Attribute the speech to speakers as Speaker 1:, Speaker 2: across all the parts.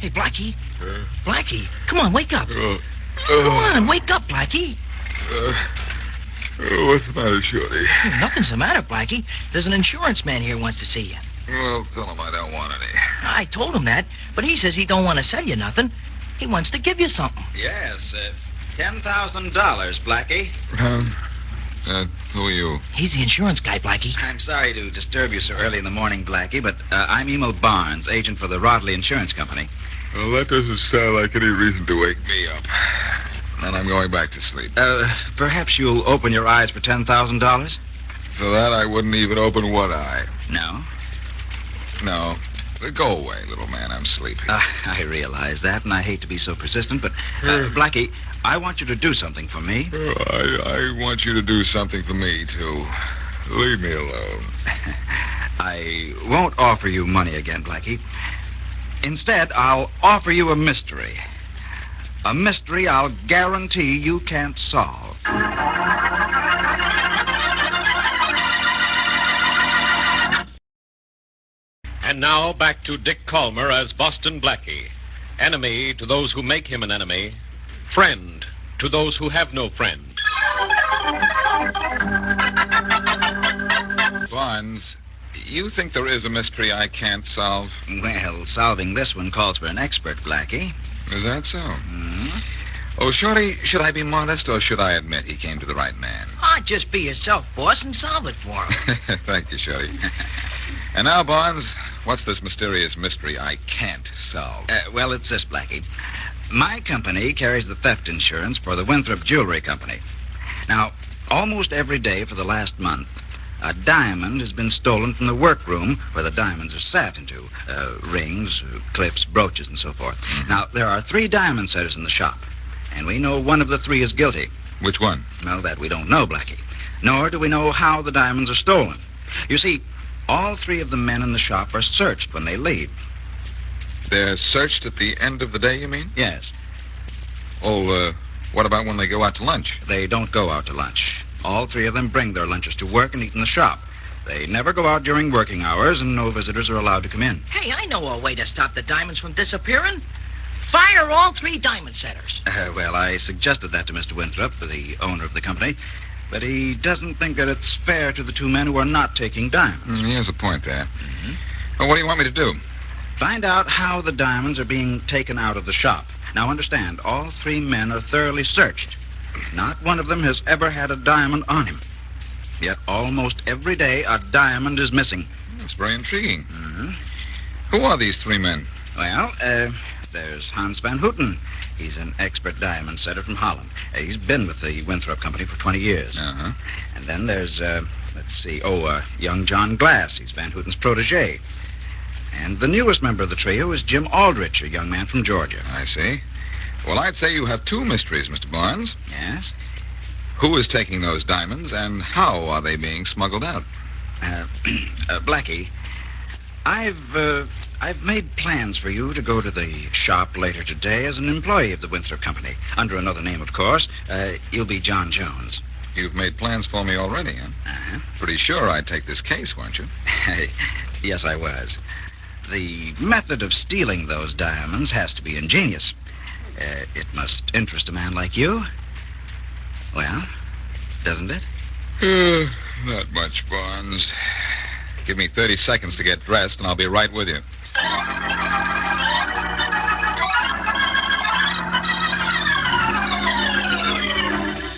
Speaker 1: Hey, Blackie. Blackie, come on, wake up. Come on, wake up, Blackie.
Speaker 2: What's the matter, Shorty?
Speaker 1: Nothing's the matter, Blackie. There's an insurance man here who wants to see you.
Speaker 2: Well, tell him I don't want any.
Speaker 1: I told him that, but he says he don't want to sell you nothing. He wants to give you something.
Speaker 3: Yes, $10,000, Blackie.
Speaker 2: Who are you?
Speaker 1: He's the insurance guy, Blackie.
Speaker 3: I'm sorry to disturb you so early in the morning, Blackie, but I'm Emil Barnes, agent for the Rodley Insurance Company.
Speaker 2: Well, that doesn't sound like any reason to wake me up. Then I'm going back to sleep.
Speaker 3: Perhaps you'll open your eyes for $10,000?
Speaker 2: For that, I wouldn't even open one eye.
Speaker 3: No?
Speaker 2: No. Go away, little man. I'm sleepy.
Speaker 3: I realize that, and I hate to be so persistent, but, Blackie, I want you to do something for me.
Speaker 2: I want you to do something for me, too. Leave me alone.
Speaker 3: I won't offer you money again, Blackie. Instead, I'll offer you a mystery. A mystery I'll guarantee you can't solve.
Speaker 4: And now back to Dick Calmer as Boston Blackie. Enemy to those who make him an enemy. Friend to those who have no friend.
Speaker 2: Barnes, you think there is a mystery I can't solve?
Speaker 3: Well, solving this one calls for an expert, Blackie.
Speaker 2: Is that so?
Speaker 3: Mm-hmm.
Speaker 2: Oh, Shorty, should I be modest or should I admit he came to the right man?
Speaker 1: Just be yourself, boss, and solve it for him.
Speaker 2: Thank you, Shorty. And now, Barnes, what's this mysterious mystery I can't solve?
Speaker 3: Well, it's this, Blackie. My company carries the theft insurance for the Winthrope Jewelry Company. Now, almost every day for the last month, a diamond has been stolen from the workroom where the diamonds are set into. Rings, clips, brooches, and so forth.
Speaker 2: Mm-hmm.
Speaker 3: Now, there are 3 diamond setters in the shop, and we know one of the 3 is guilty.
Speaker 2: Which one?
Speaker 3: Well, that we don't know, Blackie. Nor do we know how the diamonds are stolen. You see, all 3 of the men in the shop are searched when they leave.
Speaker 2: They're searched at the end of the day, you mean?
Speaker 3: Yes.
Speaker 2: Oh, what about when they go out to lunch?
Speaker 3: They don't go out to lunch. All 3 of them bring their lunches to work and eat in the shop. They never go out during working hours, and no visitors are allowed to come in.
Speaker 1: Hey, I know a way to stop the diamonds from disappearing. Fire all 3 diamond setters.
Speaker 3: Well, I suggested that to Mr. Winthrope, the owner of the company, but he doesn't think that it's fair to the 2 men who are not taking diamonds.
Speaker 2: He has a point there.
Speaker 3: Mm-hmm.
Speaker 2: Well, what do you want me to do?
Speaker 3: Find out how the diamonds are being taken out of the shop. Now, understand, all 3 men are thoroughly searched. Not one of them has ever had a diamond on him. Yet almost every day a diamond is missing.
Speaker 2: That's very intriguing.
Speaker 3: Mm-hmm.
Speaker 2: Who are these 3 men?
Speaker 3: Well, there's Hans Van Houten. He's an expert diamond setter from Holland. He's been with the Winthrope Company for 20 years.
Speaker 2: Uh-huh.
Speaker 3: And then there's, young John Glass. He's Van Houten's protege. And the newest member of the trio is Jim Aldrich, a young man from Georgia.
Speaker 2: I see. Well, I'd say you have 2 mysteries, Mr. Barnes.
Speaker 3: Yes?
Speaker 2: Who is taking those diamonds, and how are they being smuggled out?
Speaker 3: Blackie, I've made plans for you to go to the shop later today as an employee of the Winthrope Company. Under another name, of course. You'll be John Jones.
Speaker 2: You've made plans for me already, huh?
Speaker 3: Uh-huh.
Speaker 2: Pretty sure I'd take this case, weren't you?
Speaker 3: Yes, I was. The method of stealing those diamonds has to be ingenious. It must interest a man like you. Well, doesn't it?
Speaker 2: Not much, Barnes. Give me 30 seconds to get dressed, and I'll be right with you.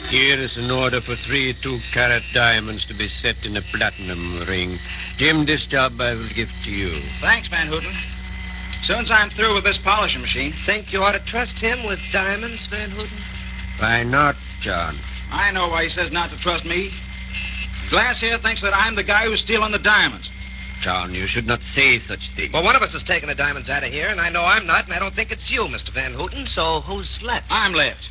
Speaker 5: Here is an order for 3 2-carat diamonds to be set in a platinum ring. Jim, this job I will give to you.
Speaker 3: Thanks, Van Houten. Soon as I'm through with this polishing machine.
Speaker 6: Think you ought to trust him with diamonds, Van Houten?
Speaker 5: Why not, John?
Speaker 3: I know why he says not to trust me. Glass here thinks that I'm the guy who's stealing the diamonds.
Speaker 5: John, you should not say such things.
Speaker 6: Well, one of us is taking the diamonds out of here, and I know I'm not, and I don't think it's you, Mr. Van Houten, so who's left?
Speaker 3: I'm left.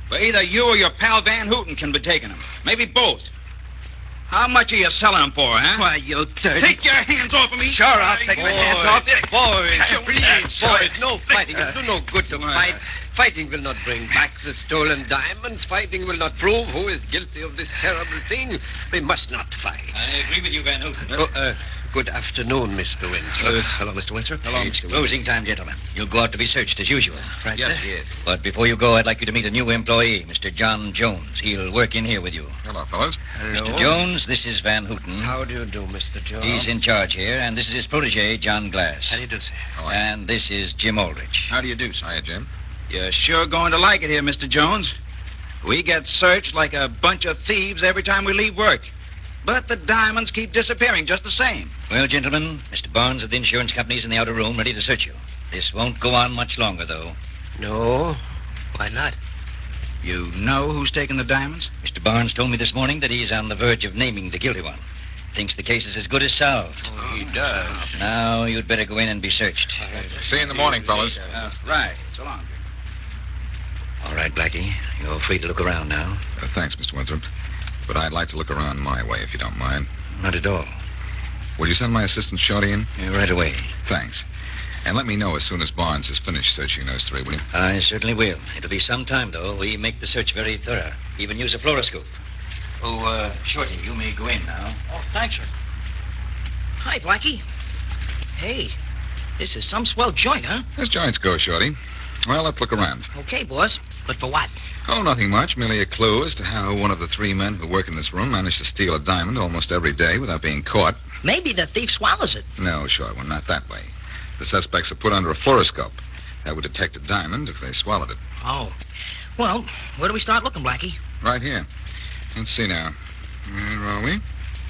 Speaker 3: But either you or your pal Van Houten can be taking them. Maybe both. How much are you selling them for, huh?
Speaker 6: Why, you dirty...
Speaker 3: Take your hands off of me.
Speaker 6: Sure, I'll take my hands off you.
Speaker 5: Boys, no fighting. It'll do no good to fight. Fighting will not bring back the stolen diamonds. Fighting will not prove who is guilty of this terrible thing. We must not fight.
Speaker 3: I agree with you, Van Houten.
Speaker 5: Good afternoon, Mr. Winthrop.
Speaker 6: Hello, Mr. Winthrop.
Speaker 3: It's closing time, gentlemen. You'll go out to be searched as usual.
Speaker 6: Right,
Speaker 2: Yes,
Speaker 6: sir.
Speaker 2: he is.
Speaker 3: But before you go, I'd like you to meet a new employee, Mr. John Jones. He'll work in here with you.
Speaker 2: Hello, fellows.
Speaker 5: Hello.
Speaker 3: Mr. Jones, this is Van Houten.
Speaker 5: How do you do, Mr. Jones?
Speaker 3: He's in charge here, and this is his protege, John Glass.
Speaker 5: How do you do, sir?
Speaker 2: Oh,
Speaker 3: And this is Jim Aldrich.
Speaker 2: How do you do, sir? Hiya, Jim.
Speaker 3: You're sure going to like it here, Mr. Jones. We get searched like a bunch of thieves every time we leave work. But the diamonds keep disappearing just the same. Well, gentlemen, Mr. Barnes of the insurance company's in the outer room ready to search you. This won't go on much longer, though.
Speaker 5: No. Why not?
Speaker 3: You know who's taken the diamonds? Mr. Barnes told me this morning that he's on the verge of naming the guilty one. Thinks the case is as good as solved.
Speaker 5: Oh, he does.
Speaker 3: Now, you'd better go in and be searched.
Speaker 2: See you in the morning, fellas.
Speaker 3: Right. So long. All right, Blackie. You're free to look around now.
Speaker 2: Thanks, Mr. Winthrop. But I'd like to look around my way, if you don't mind.
Speaker 3: Not at all.
Speaker 2: Will you send my assistant Shorty in?
Speaker 3: Right away.
Speaker 2: Thanks. And let me know as soon as Barnes has finished searching those three, will you?
Speaker 3: I certainly will. It'll be some time, though. We make the search very thorough. Even use a fluoroscope. Oh, Shorty, you may go in now.
Speaker 1: Oh, thanks, sir. Hi, Blackie. Hey, this is some swell joint, huh?
Speaker 2: This joint's go, Shorty. Well, let's look around.
Speaker 1: Okay, boss. But for what?
Speaker 2: Oh, nothing much. Merely a clue as to how one of the three men who work in this room managed to steal a diamond almost every day without being caught.
Speaker 1: Maybe the thief swallows it.
Speaker 2: No, short one, not that way. The suspects are put under a fluoroscope. That would detect a diamond if they swallowed it.
Speaker 1: Oh. Well, where do we start looking, Blackie?
Speaker 2: Right here. Let's see now. Where are we?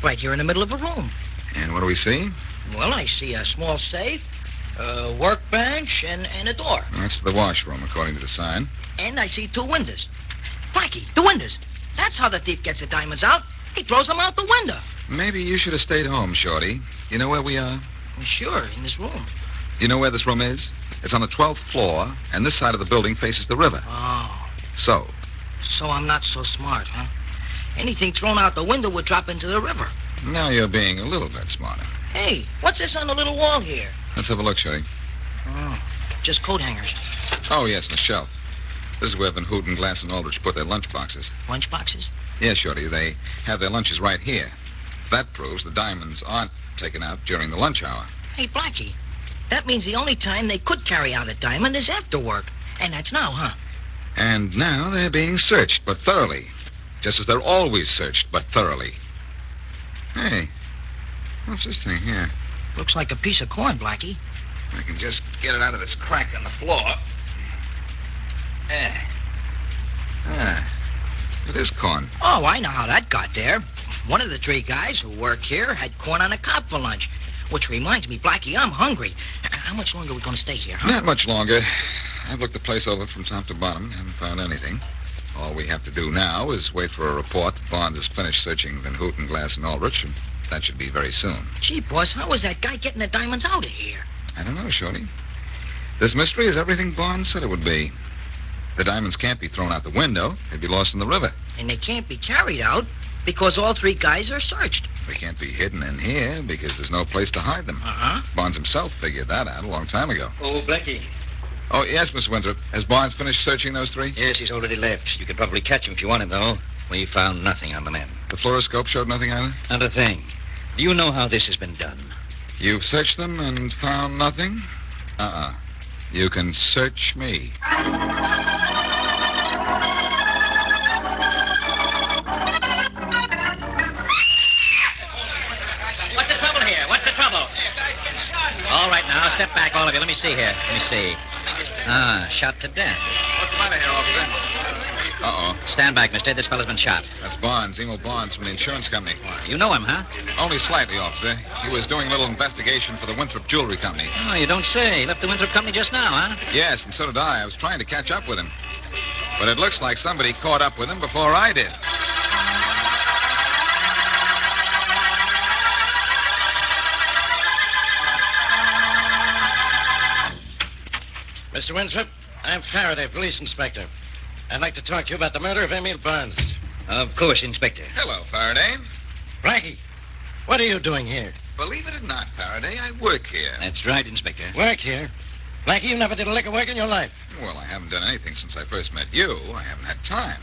Speaker 1: Right here in the middle of a room.
Speaker 2: And what do we see?
Speaker 1: Well, I see a small safe, a workbench, and a door.
Speaker 2: That's the washroom, according to the sign.
Speaker 1: And I see two windows. Blackie, the windows. That's how the thief gets the diamonds out. He throws them out the window.
Speaker 2: Maybe you should have stayed home, Shorty. You know where we are?
Speaker 1: Sure, in this room.
Speaker 2: You know where this room is? It's on the 12th floor, and this side of the building faces the river.
Speaker 1: Oh,
Speaker 2: So,
Speaker 1: so I'm not so smart, huh? Anything thrown out the window would drop into the river.
Speaker 2: now you're being a little bit smarter.
Speaker 1: Hey, what's this on the little wall here?
Speaker 2: Let's have a look, Shorty.
Speaker 1: Oh, just coat hangers.
Speaker 2: Oh, yes, the shelf. This is where Van Houten, Glass, and Aldrich put their lunch boxes.
Speaker 1: Lunch boxes?
Speaker 2: Yes, Shorty, they have their lunches right here. That proves the diamonds aren't taken out during the lunch hour.
Speaker 1: Hey, Blackie, that means the only time they could carry out a diamond is after work. And that's now, huh?
Speaker 2: And now they're being searched, but thoroughly. Just as they're always searched, but thoroughly. Hey, what's this thing here?
Speaker 1: Looks like a piece of corn, Blackie.
Speaker 2: I can just get it out of this crack on the floor. It is corn.
Speaker 1: Oh, I know how that got there. One of the three guys who work here had corn on the cob for lunch. Which reminds me, Blackie, I'm hungry. How much longer are we going to stay here, huh?
Speaker 2: Not much longer. I've looked the place over from top to bottom. Haven't found anything. All we have to do now is wait for a report that Barnes has finished searching Van Houten, Glass, and Aldrich, and that should be very soon.
Speaker 1: Gee, boss, how was that guy getting the diamonds out of here?
Speaker 2: I don't know, Shorty. This mystery is everything Barnes said it would be. The diamonds can't be thrown out the window. They'd be lost in the river.
Speaker 1: And they can't be carried out because all three guys are searched.
Speaker 2: They can't be hidden in here because there's no place to hide them.
Speaker 1: Uh-huh.
Speaker 2: Barnes himself figured that out a long time ago.
Speaker 3: Oh, Blackie.
Speaker 2: Oh, yes, Mr. Winthrop. Has Barnes finished searching those three?
Speaker 3: Yes, he's already left. You could probably catch him if you want him, though. We found nothing on the men.
Speaker 2: The fluoroscope showed nothing either?
Speaker 3: Not a thing. Do you know how this has been done?
Speaker 2: You've searched them and found nothing? You can search me.
Speaker 3: What's the trouble here? What's the trouble? All right, now, step back, all of you. Let me see here. Let me see. Shot to death.
Speaker 2: What's the matter here, officer? Uh-oh.
Speaker 3: Stand back, mister. This fellow's been shot.
Speaker 2: That's Barnes, Emil Barnes from the insurance company.
Speaker 3: You know him, huh?
Speaker 2: Only slightly, officer. He was doing a little investigation for the Winthrope Jewelry Company.
Speaker 3: Oh, you don't say. He left the Winthrope Company just now, huh?
Speaker 2: Yes, and so did I. I was trying to catch up with him. But it looks like somebody caught up with him before I did.
Speaker 6: Mr. Winthrope, I'm Faraday, police inspector. I'd like to talk to you about the murder of Emil Barnes.
Speaker 3: Of course, Inspector.
Speaker 2: Hello, Faraday.
Speaker 6: Blackie, what are you doing here?
Speaker 2: Believe it or not, Faraday, I work here.
Speaker 3: That's right, Inspector.
Speaker 6: Work here? Blackie, you never did a lick of work in your life.
Speaker 2: Well, I haven't done anything since I first met you. I haven't had time.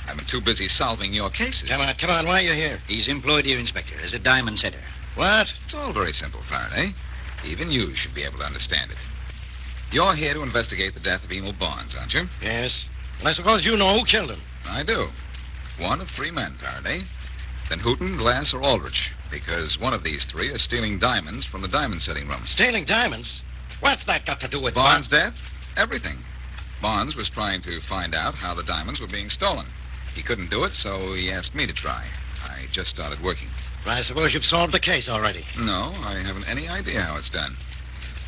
Speaker 2: I've been too busy solving your cases.
Speaker 6: Come on, why are you here?
Speaker 3: He's employed here, Inspector, as a diamond setter.
Speaker 6: What?
Speaker 2: It's all very simple, Faraday. Even you should be able to understand it. You're here to investigate the death of Emil Barnes, aren't you?
Speaker 6: Yes. And I suppose you know who killed him.
Speaker 2: I do. One of three men, Faraday. Then Hooton, Glass, or Aldrich. Because one of these three is stealing diamonds from the diamond setting room.
Speaker 6: Stealing diamonds? What's that got to do with
Speaker 2: Barnes' death? Everything. Barnes was trying to find out how the diamonds were being stolen. He couldn't do it, so he asked me to try. I just started working.
Speaker 6: I suppose you've solved the case already.
Speaker 2: No, I haven't any idea how it's done.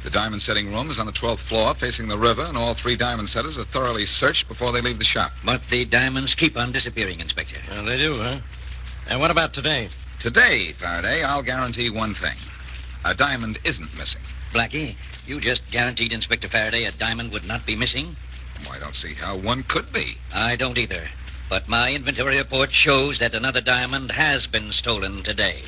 Speaker 2: The diamond setting room is on the 12th floor, facing the river, and all three diamond setters are thoroughly searched before they leave the shop.
Speaker 3: But the diamonds keep on disappearing, Inspector.
Speaker 6: Well, they do, huh? And what about today?
Speaker 2: Today, Faraday, I'll guarantee one thing. A diamond isn't missing.
Speaker 3: Blackie, you just guaranteed Inspector Faraday a diamond would not be missing?
Speaker 2: I don't see how one could be.
Speaker 3: I don't either. But my inventory report shows that another diamond has been stolen today.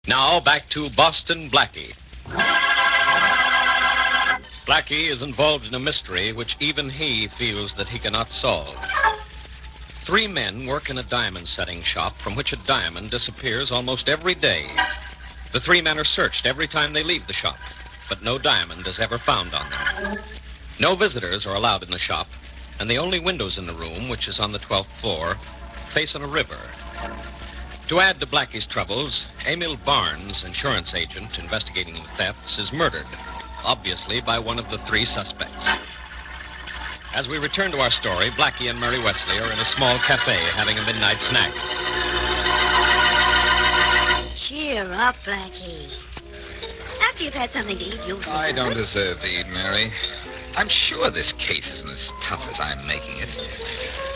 Speaker 4: Now back to Boston Blackie. Blackie is involved in a mystery which even he feels that he cannot solve. Three men work in a diamond setting shop from which a diamond disappears almost every day. The three men are searched every time they leave the shop, but no diamond is ever found on them. No visitors are allowed in the shop, and the only windows in the room, which is on the 12th floor, face on a river. To add to Blackie's troubles, Emil Barnes, insurance agent investigating the thefts, is murdered, obviously by one of the three suspects. As we return to our story, Blackie and Mary Wesley are in a small cafe having a midnight snack.
Speaker 7: Cheer up, Blackie. After you've had something to eat, you'll feel
Speaker 2: I don't
Speaker 7: good.
Speaker 2: deserve to eat, Mary. I'm sure this case isn't as tough as I'm making it.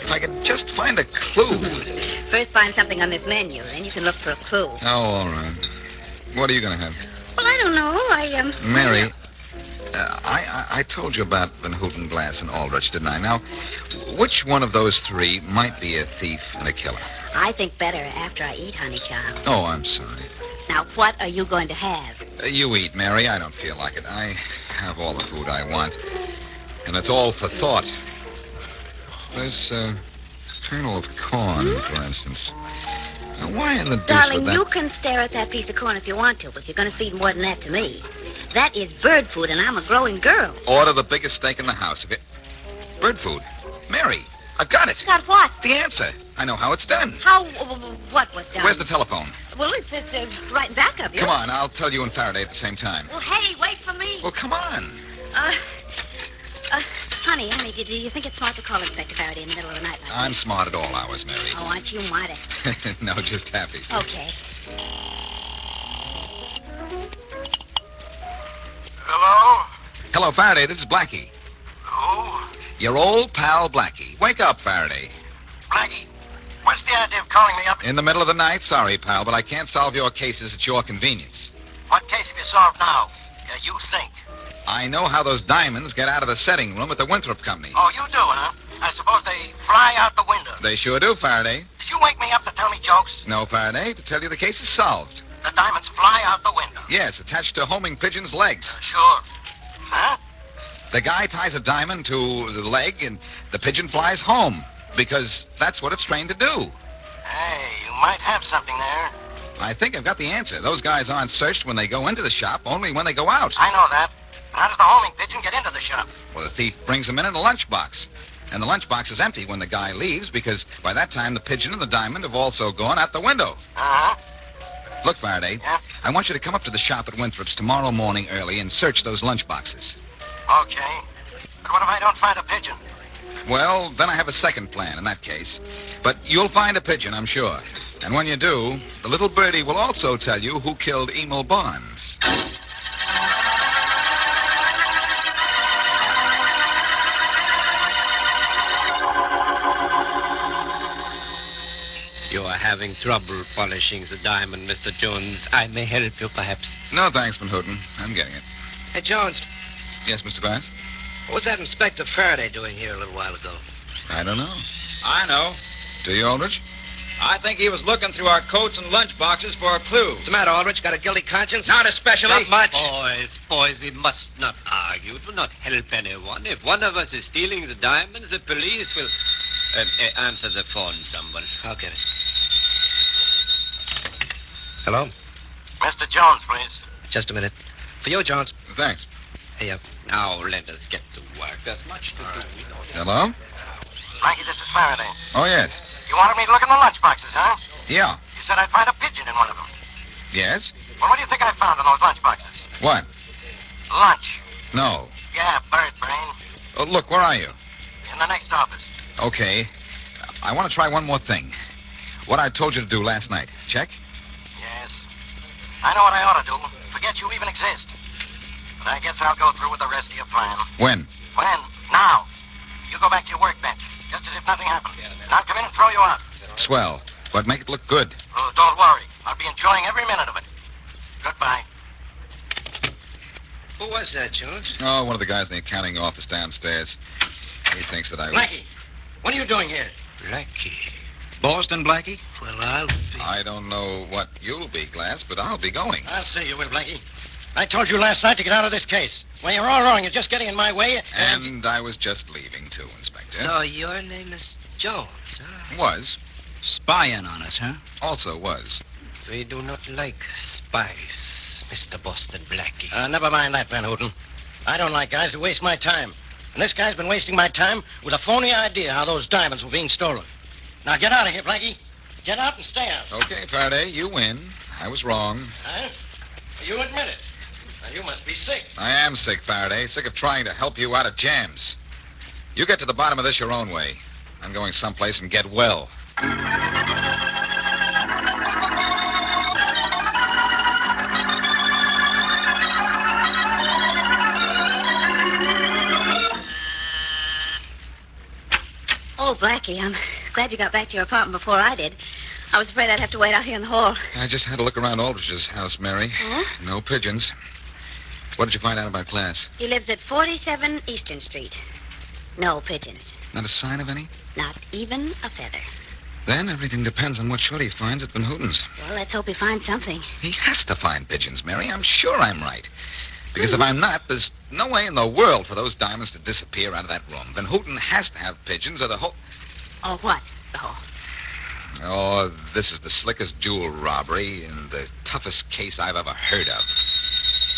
Speaker 2: If I could just find a clue.
Speaker 7: First find something on this menu, then you can look for a clue.
Speaker 2: Oh, all right. What are you going to have?
Speaker 7: Well, I don't know.
Speaker 2: Mary, I told you about Van Hooten, Glass, and Aldrich, didn't I? Now, which one of those three might be a thief and a killer?
Speaker 7: I think better after I eat, honey child.
Speaker 2: Oh, I'm sorry.
Speaker 7: Now, what are you going to have?
Speaker 2: You eat, Mary. I don't feel like it. I have all the food I want. And it's all for thought. This kernel of corn, for instance. Now, why in the deuce
Speaker 7: Darling,
Speaker 2: would that...
Speaker 7: you can stare at that piece of corn if you want to, but if you're going to feed more than that to me. That is bird food, and I'm a growing girl.
Speaker 2: Order the biggest steak in the house. If it... Bird food. Mary, I've got it.
Speaker 7: Got what?
Speaker 2: The answer. I know how it's done.
Speaker 7: How? What was done?
Speaker 2: Where's the telephone?
Speaker 7: Well, it's right back of you.
Speaker 2: Come on, I'll tell you and Faraday at the same time.
Speaker 7: Well, hey, wait for me.
Speaker 2: Well, come on.
Speaker 7: Honey, do you think it's smart to call Inspector Faraday in the middle of the night like
Speaker 2: I'm
Speaker 7: this?
Speaker 2: smart at all hours, Mary.
Speaker 7: Oh, aren't you modest?
Speaker 2: No, just happy.
Speaker 7: Okay.
Speaker 8: Hello?
Speaker 2: Hello, Faraday. This is Blackie.
Speaker 8: Who?
Speaker 2: Your old pal, Blackie. Wake up, Faraday.
Speaker 8: Blackie, what's the idea of calling me up?
Speaker 2: In the middle of the night? Sorry, pal, but I can't solve your cases at your convenience.
Speaker 8: What case have you solved now? You think.
Speaker 2: I know how those diamonds get out of the setting room at the Winthrope Company.
Speaker 8: Oh, you do, huh? I suppose they fly out the window.
Speaker 2: They sure do, Faraday.
Speaker 8: Did you wake me up to tell me jokes?
Speaker 2: No, Faraday. To tell you the case is solved.
Speaker 8: The diamonds fly out the window.
Speaker 2: Yes, attached to homing pigeon's legs.
Speaker 8: Sure. Huh?
Speaker 2: The guy ties a diamond to the leg, and the pigeon flies home. Because that's what it's trained to do.
Speaker 8: Hey, you might have something there.
Speaker 2: I think I've got the answer. Those guys aren't searched when they go into the shop, only when they go out.
Speaker 8: I know that. How does the homing pigeon get into the shop?
Speaker 2: Well, the thief brings them in a lunchbox. And the lunchbox is empty when the guy leaves because by that time the pigeon and the diamond have also gone out the window.
Speaker 8: Uh-huh.
Speaker 2: Look, Faraday,
Speaker 8: Yeah?
Speaker 2: I want you to come up to the shop at Winthrope's tomorrow morning early and search those lunchboxes.
Speaker 8: Okay. But what if I don't find a pigeon?
Speaker 2: Well, then I have a second plan in that case. But you'll find a pigeon, I'm sure. And when you do, the little birdie will also tell you who killed Emil Barnes.
Speaker 5: You are having trouble polishing the diamond, Mr. Jones. I may help you, perhaps.
Speaker 2: No, thanks, Van Hooten. I'm getting it.
Speaker 6: Hey, Jones,
Speaker 2: Yes, Mr. Glass?
Speaker 6: what was that Inspector Faraday doing here a little while ago?
Speaker 2: I don't know.
Speaker 3: I know.
Speaker 2: Do you, Aldrich?
Speaker 3: I think he was looking through our coats and lunch boxes for a clue.
Speaker 6: What's the matter, Aldrich? Got a guilty conscience?
Speaker 3: Not especially.
Speaker 6: Not much.
Speaker 5: Boys, we must not argue. It will not help anyone. If one of us is stealing the diamonds, the police will... answer the phone, someone.
Speaker 6: I'll get it. Hello?
Speaker 8: Mr. Jones, please.
Speaker 6: Just a minute. For you, Jones.
Speaker 2: Thanks.
Speaker 6: Hey,
Speaker 5: Now, let us get to work. There's much to do.
Speaker 2: Hello?
Speaker 8: Blackie, this is Faraday.
Speaker 2: Oh, yes.
Speaker 8: You wanted me to look in the lunch boxes, huh?
Speaker 2: Yeah.
Speaker 8: You said I'd find a pigeon in one of them.
Speaker 2: Yes?
Speaker 8: Well, what do you think I found in those lunch boxes?
Speaker 2: What?
Speaker 8: Lunch.
Speaker 2: No.
Speaker 8: Yeah, bird brain.
Speaker 2: Oh, look, where are you?
Speaker 8: In the next office.
Speaker 2: Okay. I want to try one more thing. What I told you to do last night. Check?
Speaker 8: Yes. I know what I ought to do. Forget you even exist. But I guess I'll go through with the rest of your plan.
Speaker 2: When?
Speaker 8: When? Now. You go back to your workbench, just as if nothing happened. And I'll come in and throw you out.
Speaker 2: Swell. But make it look good.
Speaker 8: Oh, don't worry. I'll be enjoying every minute of it. Goodbye.
Speaker 6: Who was that, Jones?
Speaker 2: Oh, one of the guys in the accounting office downstairs. He thinks that I...
Speaker 6: Blackie, what are you doing here?
Speaker 5: Blackie.
Speaker 3: Boston, Blackie?
Speaker 6: Well, I'll be...
Speaker 2: I don't know what you'll be, Glass, but I'll be going.
Speaker 6: I'll say you will, Blackie. I told you last night to get out of this case. Well, you're all wrong. You're just getting in my way.
Speaker 2: And I was just leaving, too, Inspector.
Speaker 5: So your name is Jones, huh?
Speaker 2: Was.
Speaker 3: Spying on us, huh?
Speaker 2: Also was.
Speaker 5: We do not like spies, Mr. Boston Blackie.
Speaker 6: Never mind that, Van Houten. I don't like guys who waste my time. And this guy's been wasting my time with a phony idea how those diamonds were being stolen. Now get out of here, Blackie. Get out and stay out.
Speaker 2: Okay, Faraday, you win. I was wrong.
Speaker 6: Huh? You admit it. Now, you must be sick.
Speaker 2: I am sick, Faraday. Sick of trying to help you out of jams. You get to the bottom of this your own way. I'm going someplace and get well.
Speaker 7: Oh, Blackie, I'm glad you got back to your apartment before I did. I was afraid I'd have to wait out here in the hall.
Speaker 2: I just had to look around Aldrich's house, Mary.
Speaker 7: Huh?
Speaker 2: No pigeons. What did you find out about Glass?
Speaker 7: He lives at 47 Eastern Street. No pigeons.
Speaker 2: Not a sign of any?
Speaker 7: Not even a feather.
Speaker 2: Then everything depends on what Shorty finds at Van Houten's.
Speaker 7: Well, let's hope he finds something.
Speaker 2: He has to find pigeons, Mary. I'm sure I'm right. Because if I'm not, there's no way in the world for those diamonds to disappear out of that room. Van Houten has to have pigeons or the whole...
Speaker 7: Oh, what? Oh.
Speaker 2: Oh, this is the slickest jewel robbery and the toughest case I've ever heard of.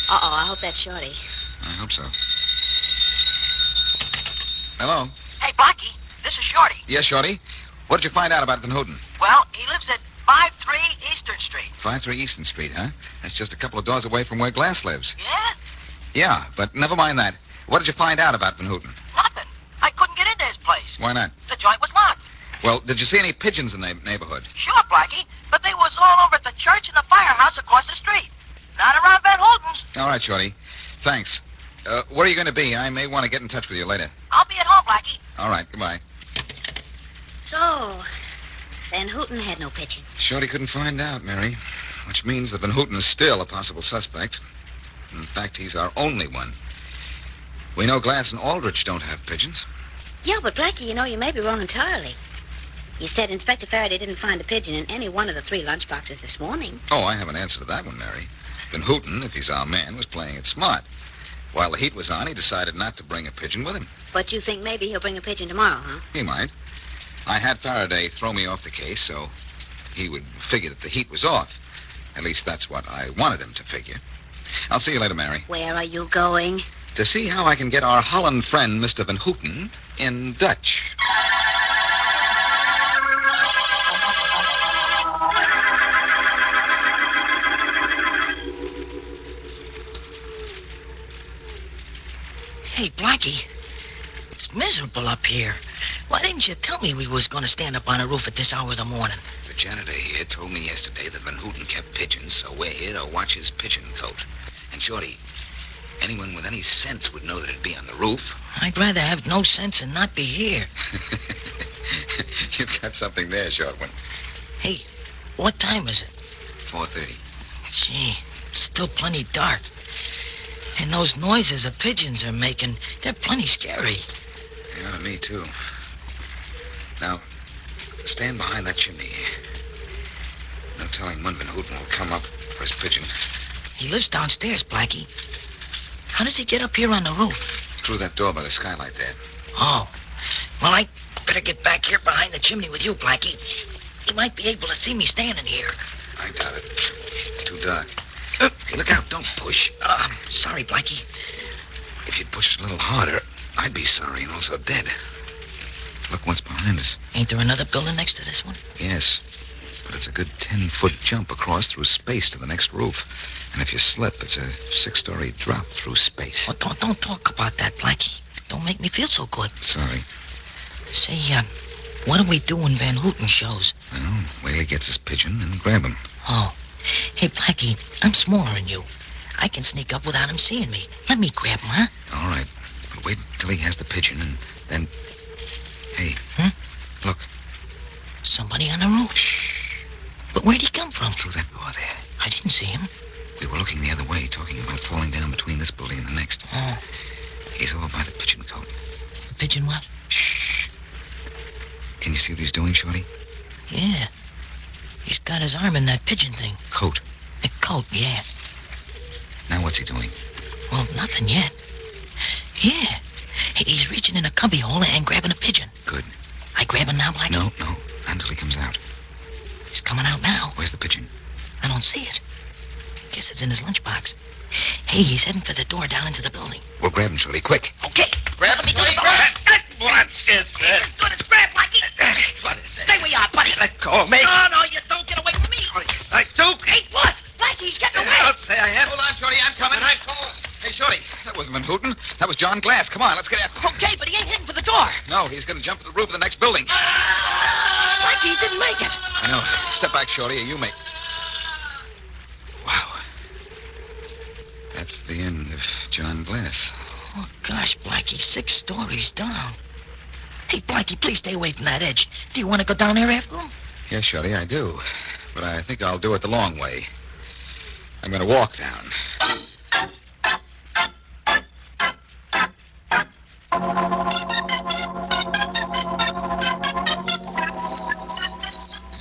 Speaker 7: Uh-oh, I hope that's Shorty.
Speaker 2: I hope so. Hello?
Speaker 8: Hey, Blackie, this is Shorty.
Speaker 2: Yes, Shorty? What did you find out about Van Houten?
Speaker 8: Well, he lives at 53 Eastern Street.
Speaker 2: 53 Eastern Street, huh? That's just a couple of doors away from where Glass lives.
Speaker 8: Yeah?
Speaker 2: Yeah, but never mind that. What did you find out about Van Houten?
Speaker 8: Nothing. I couldn't get into his place.
Speaker 2: Why not?
Speaker 8: The joint was locked.
Speaker 2: Well, did you see any pigeons in the neighborhood?
Speaker 8: Sure, Blackie, but they was all over at the church and the firehouse across the street. Not around Van Houten's.
Speaker 2: All right, Shorty. Thanks. Where are you going to be? I may want to get in touch with you later.
Speaker 8: I'll be at home, Blackie.
Speaker 2: All right, goodbye.
Speaker 7: So, Van Houten had no pigeons.
Speaker 2: Shorty couldn't find out, Mary. Which means that Van Houten is still a possible suspect. In fact, he's our only one. We know Glass and Aldrich don't have pigeons.
Speaker 7: Yeah, but Blackie, you may be wrong entirely. You said Inspector Faraday didn't find a pigeon in any one of the 3 lunchboxes this morning.
Speaker 2: Oh, I have an answer to that one, Mary. Van Houten, if he's our man, was playing it smart. While the heat was on, he decided not to bring a pigeon with him.
Speaker 7: But you think maybe he'll bring a pigeon tomorrow, huh?
Speaker 2: He might. I had Faraday throw me off the case, so he would figure that the heat was off. At least that's what I wanted him to figure. I'll see you later, Mary.
Speaker 7: Where are you going?
Speaker 2: To see how I can get our Holland friend, Mr. Van Houten, in Dutch.
Speaker 1: Hey, Blackie, it's miserable up here. Why didn't you tell me we was going to stand up on a roof at this hour of the morning?
Speaker 3: The janitor here told me yesterday that Van Houten kept pigeons, so we're here to watch his pigeon cote. And, Shorty, anyone with any sense would know that it'd be on the roof.
Speaker 1: I'd rather have no sense and not be here.
Speaker 2: You've got something there, short one.
Speaker 1: Hey, what time is it?
Speaker 3: 4:30.
Speaker 1: Gee, still plenty dark. And those noises the pigeons are making, they're plenty scary.
Speaker 3: Yeah, to me, too. Now, stand behind that chimney.
Speaker 2: No telling when Van Houten will come up for his pigeon.
Speaker 1: He lives downstairs, Blackie. How does he get up here on the roof?
Speaker 2: Through that door by the skylight there.
Speaker 1: Oh. Well, I better get back here behind the chimney with you, Blackie. He might be able to see me standing here.
Speaker 2: I doubt it. It's too dark. Hey, look out. Don't push.
Speaker 1: Sorry, Blackie.
Speaker 2: If you'd pushed a little harder, I'd be sorry and also dead. Look what's behind us.
Speaker 1: Ain't there another building next to this one?
Speaker 2: Yes. But it's a good 10-foot jump across through space to the next roof. And if you slip, it's a 6-story drop through space.
Speaker 1: Well, don't talk about that, Blackie. Don't make me feel so good.
Speaker 2: Sorry.
Speaker 1: Say, what do we do when Van Houten shows?
Speaker 2: Well, wait till he gets his pigeon and grab him.
Speaker 1: Oh. Hey, Blackie, I'm smaller than you. I can sneak up without him seeing me. Let me grab him, huh?
Speaker 2: All right. But wait till he has the pigeon and then... Hey. Look.
Speaker 1: Somebody on the roof.
Speaker 2: Shh.
Speaker 1: But where'd he come from?
Speaker 2: Through that door there.
Speaker 1: I didn't see him.
Speaker 2: We were looking the other way, talking about falling down between this building and the next.
Speaker 1: Oh.
Speaker 2: He's over by the pigeon cote.
Speaker 1: The pigeon what?
Speaker 2: Shh. Can you see what he's doing, Shorty?
Speaker 1: Yeah. He's got his arm in that pigeon thing.
Speaker 2: Coat.
Speaker 1: A coat, yeah.
Speaker 2: Now what's he doing?
Speaker 1: Well, nothing yet. Yeah. He's reaching in a cubby hole and grabbing a pigeon.
Speaker 2: Good.
Speaker 1: I grab him now, Blackie?
Speaker 2: No. Until he comes out.
Speaker 1: He's coming out now.
Speaker 2: Where's the pigeon?
Speaker 1: I don't see it. Guess it's in his lunchbox. Hey, he's heading for the door down into the building.
Speaker 2: We'll grab him, Shorty. Quick.
Speaker 1: Okay. Grab him. What's this? As good as grab, Blackie.
Speaker 3: What is
Speaker 1: Stay where you are, buddy.
Speaker 3: Let go of me.
Speaker 1: No, you don't get away from me.
Speaker 3: I do.
Speaker 1: Hey, what? Blackie's getting away.
Speaker 3: Don't say I am.
Speaker 2: Hold on, Shorty. I'm coming. Hey, Shorty. That wasn't Van Houten. That was John Glass. Come on, let's get out.
Speaker 1: Okay, but he ain't heading for the door.
Speaker 2: No, he's going to jump to the roof of the next building.
Speaker 1: Blackie didn't make it.
Speaker 2: I know. Step back, Shorty, or you make... Wow. That's the end of John Glass.
Speaker 1: Oh, gosh, Blackie, 6 stories down. Hey, Blackie, please stay away from that edge. Do you want to go down there after him?
Speaker 2: Yes, Shorty, I do. But I think I'll do it the long way. I'm going to walk down.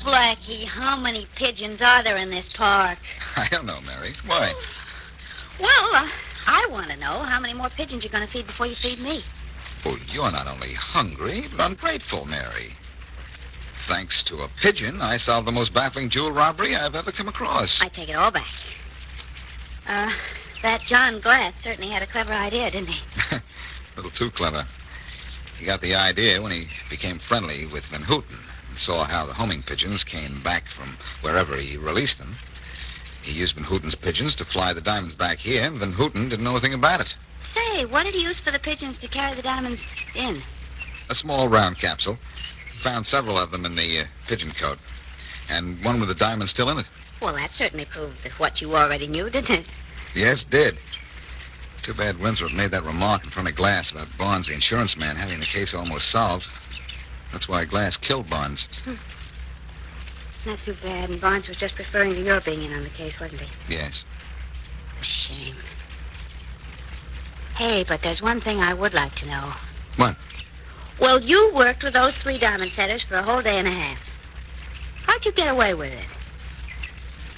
Speaker 7: Blackie, how many pigeons are there in this park?
Speaker 2: I don't know, Mary. Why?
Speaker 7: Well, I want to know how many more pigeons you're going to feed before you feed me.
Speaker 2: Well, you're not only hungry, but ungrateful, Mary. Thanks to a pigeon, I solved the most baffling jewel robbery I've ever come across.
Speaker 7: I take it all back. That John Glass certainly had a clever idea, didn't he?
Speaker 2: A little too clever. He got the idea when he became friendly with Van Houten and saw how the homing pigeons came back from wherever he released them. He used Van Houten's pigeons to fly the diamonds back here, and Van Houten didn't know a thing about it.
Speaker 7: Say, what did he use for the pigeons to carry the diamonds in?
Speaker 2: A small round capsule. He found several of them in the pigeon cote, and one with the diamond still in it.
Speaker 7: Well, that certainly proved that what you already knew, didn't it?
Speaker 2: Yes, it did. Too bad Winthrope made that remark in front of Glass about Barnes, the insurance man, having the case almost solved. That's why Glass killed Barnes.
Speaker 7: Not too bad, and Barnes was just referring to your being in on the case, wasn't he?
Speaker 2: Yes.
Speaker 7: A shame. Hey, but there's one thing I would like to know.
Speaker 2: What?
Speaker 7: Well, you worked with those 3 diamond setters for a whole day and a half. How'd you get away with it?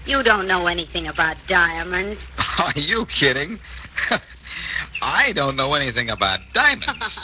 Speaker 7: You don't know anything about diamonds.
Speaker 2: Are you kidding? I don't know anything about diamonds.